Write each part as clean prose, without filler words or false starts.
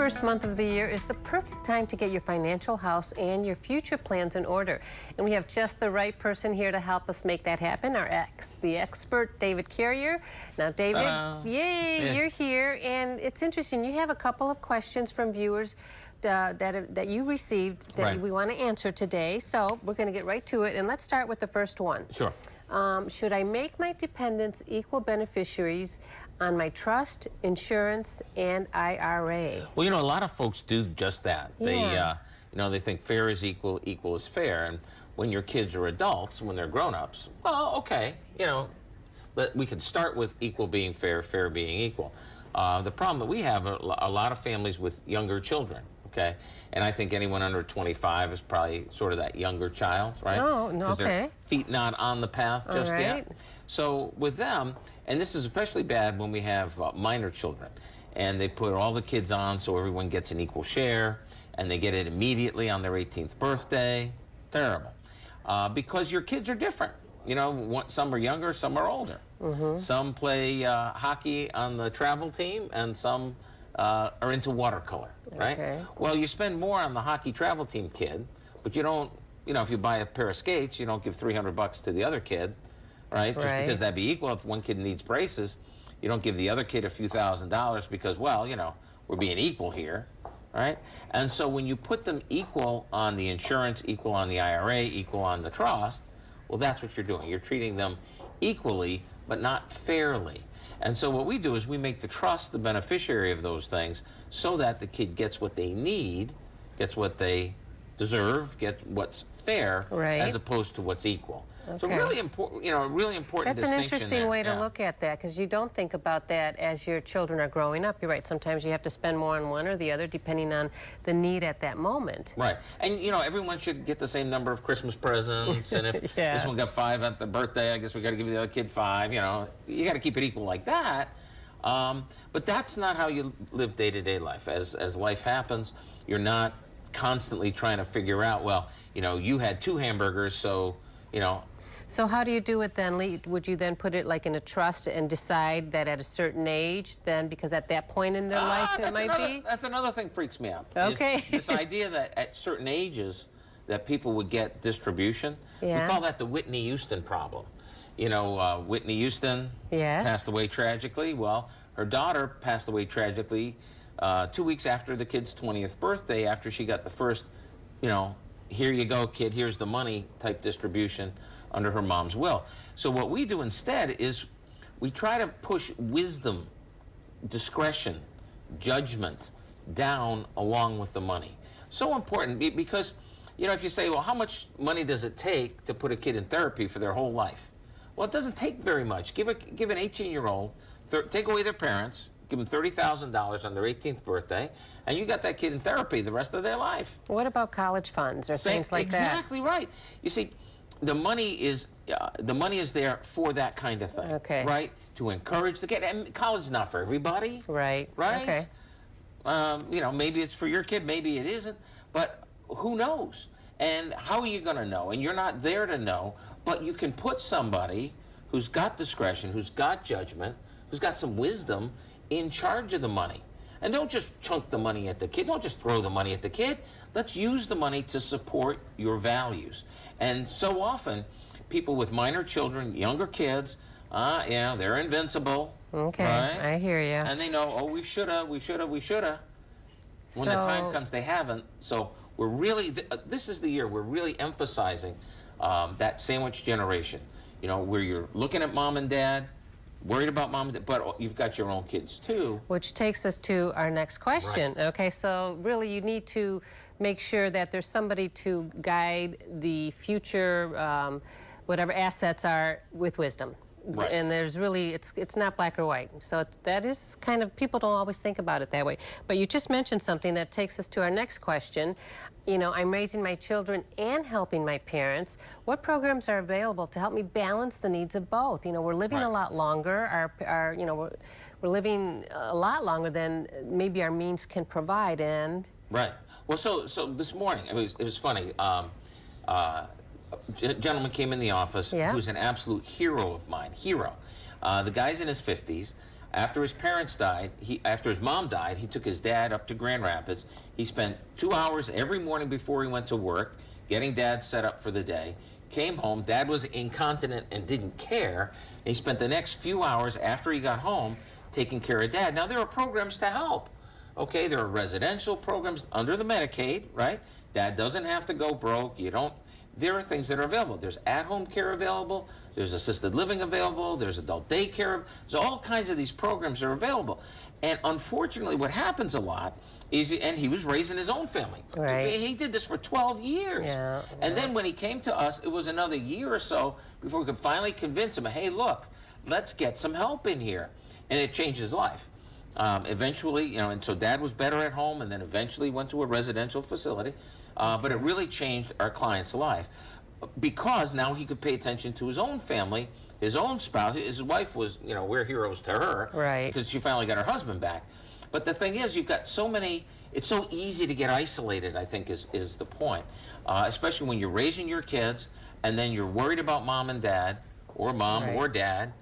first month of the year is the perfect time to get your financial house and your future plans in order. And we have just the right person here to help us make that happen, the expert, David Carrier. Now, David, yay, you're here. And it's interesting, you have a couple of questions from viewers that you received that we want to answer today. So we're going to get right to it. And let's start with the first one. Sure. Should I make my dependents equal beneficiaries on my trust, insurance, and IRA? Well, you know, a lot of folks do just that. Yeah. They think fair is equal, equal is fair. And when your kids are adults, when they're grown-ups, well, okay, but we can start with equal being fair, fair being equal. The problem that we have are a lot of families with younger children, okay? And I think anyone under 25 is probably sort of that younger child, right? Oh, no, okay. Their feet not on the path just yet. So with them, and this is especially bad when we have minor children, and they put all the kids on so everyone gets an equal share, and they get it immediately on their 18th birthday. Terrible. Because your kids are different. Some are younger, some are older. Some play hockey on the travel team, and some are into watercolor, right? Okay. Well, you spend more on the hockey travel team kid, but you don't, if you buy a pair of skates, you don't give $300 to the other kid, right? Just because that'd be equal. If one kid needs braces, you don't give the other kid a few $1,000s because, well, we're being equal here, right? And so when you put them equal on the insurance, equal on the IRA, equal on the trust, well, that's what you're doing. You're treating them equally, but not fairly. And so what we do is we make the trust the beneficiary of those things so that the kid gets what they need, gets what they deserve, gets what's fair, as opposed to what's equal. Okay. So really important, really important That's an distinction interesting there. way to look at that, because you don't think about that as your children are growing up. You're right. Sometimes you have to spend more on one or the other depending on the need at that moment. Right. And, everyone should get the same number of Christmas presents. And if this one got 5 at the birthday, I guess we got to give the other kid 5. You got to keep it equal like that. But that's not how you live day-to-day life. As life happens, you're not constantly trying to figure out, well, you had 2 hamburgers, so, So how do you do it then, Lee? Would you then put it like in a trust and decide that at a certain age then, because at that point in their life it might be? That's another thing freaks me out. Okay. This idea that at certain ages that people would get distribution. We call that the Whitney Houston problem. Whitney Houston passed away tragically. Well, her daughter passed away tragically 2 weeks after the kid's 20th birthday, after she got the first, here you go, kid, here's the money type distribution under her mom's will. So what we do instead is we try to push wisdom, discretion, judgment down along with the money. So important because, if you say, well, how much money does it take to put a kid in therapy for their whole life? Well, it doesn't take very much. Give an 18-year-old, take away their parents, give them $30,000 on their 18th birthday, and you got that kid in therapy the rest of their life. What about college funds or things like that? Exactly right. You see, the money is there for that kind of thing, right? To encourage the kid. And college is not for everybody, right? Okay. Maybe it's for your kid, maybe it isn't, but who knows? And how are you going to know? And you're not there to know, but you can put somebody who's got discretion, who's got judgment, who's got some wisdom in charge of the money. And don't just chunk the money at the kid. Don't just throw the money at the kid. Let's use the money to support your values. And so often, people with minor children, younger kids, they're invincible. Okay, right? I hear you. And they know, oh, we shoulda. When the time comes, they haven't. So we're really, this is the year we're really emphasizing that sandwich generation. Where you're looking at mom and dad, worried about mom and dad, but you've got your own kids too. Which takes us to our next question. Right. Okay, so really you need to make sure that there's somebody to guide the future, whatever assets are, with wisdom. Right. And there's really, it's not black or white. So that is kind of, people don't always think about it that way. But you just mentioned something that takes us to our next question. I'm raising my children and helping my parents. What programs are available to help me balance the needs of both? We're living a lot longer. We're living a lot longer than maybe our means can provide. And Well, so this morning it was funny. A gentleman came in the office who's an absolute hero of mine. The guy's in his 50s. After his parents died, after his mom died, he took his dad up to Grand Rapids. He spent 2 hours every morning before he went to work, getting dad set up for the day. Came home, dad was incontinent and didn't care. And he spent the next few hours after he got home taking care of dad. Now, there are programs to help. Okay, there are residential programs under the Medicaid, right? Dad doesn't have to go broke. There are things that are available. There's at-home care available. There's assisted living available. There's adult daycare. There's all kinds of these programs are available. And unfortunately, what happens a lot is, and he was raising his own family. Right. He did this for 12 years. Yeah, and then when he came to us, it was another year or so before we could finally convince him, hey, look, let's get some help in here. And it changed his life. Eventually, and so dad was better at home, and then eventually went to a residential facility. But it really changed our client's life because now he could pay attention to his own family, his own spouse. His wife was, we're heroes to her, right? Because she finally got her husband back. But the thing is, you've got so many. It's so easy to get isolated, I think, is the point. Especially when you're raising your kids, and then you're worried about mom and dad, or mom right. or dad.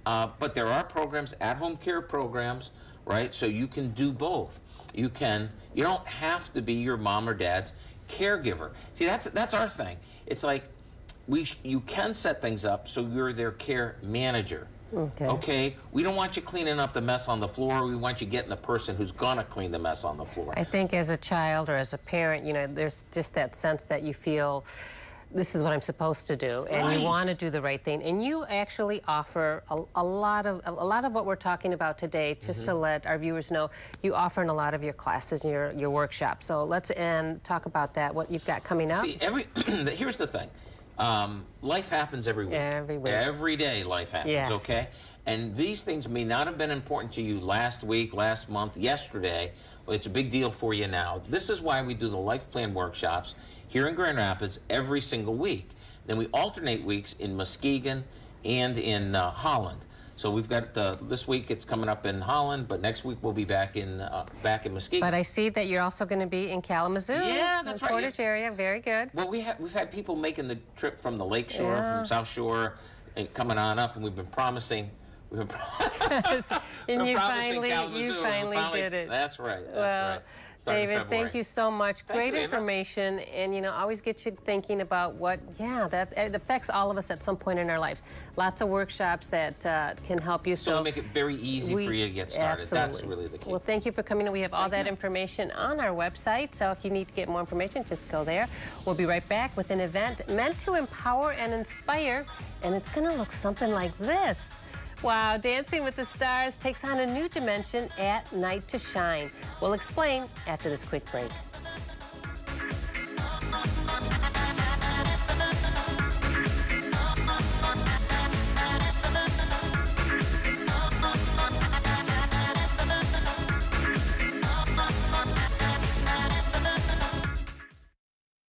But there are programs, at-home care programs, right? So you can do both. You don't have to be your mom or dad's caregiver. See, that's our thing. It's like you can set things up so you're their care manager. Okay. We don't want you cleaning up the mess on the floor. We want you getting the person who's gonna clean the mess on the floor. I think as a child or as a parent, there's just that sense that you feel this is what I'm supposed to do, and right. you want to do the right thing. And you actually offer a lot of what we're talking about today, just to let our viewers know, you offer in a lot of your classes and your workshops. So let's talk about that, what you've got coming up. See, here's the thing. Life happens every week. Every week. Every day life happens, yes. Okay? And these things may not have been important to you last week, last month, yesterday. Well, it's a big deal for you now. This is why we do the life plan workshops here in Grand Rapids every single week. Then we alternate weeks in Muskegon and in Holland. So we've got this week it's coming up in Holland, but next week we'll be back in Muskegon. But I see that you're also going to be in Kalamazoo. Yeah, that's right. Portage area, very good. Well, we've had people making the trip from the Lake Shore, from South Shore, and coming on up, and we've been promising. And you finally did it. That's right. Well, David, thank you so much. Great information, and always get you thinking about that it affects all of us at some point in our lives. Lots of workshops that can help you. So make it very easy for you to get started. Absolutely. That's really the key. Well, thank you for coming. We have all that information on our website, so if you need to get more information, just go there. We'll be right back with an event meant to empower and inspire, and it's going to look something like this. Wow, Dancing with the Stars takes on a new dimension at Night to Shine. We'll explain after this quick break.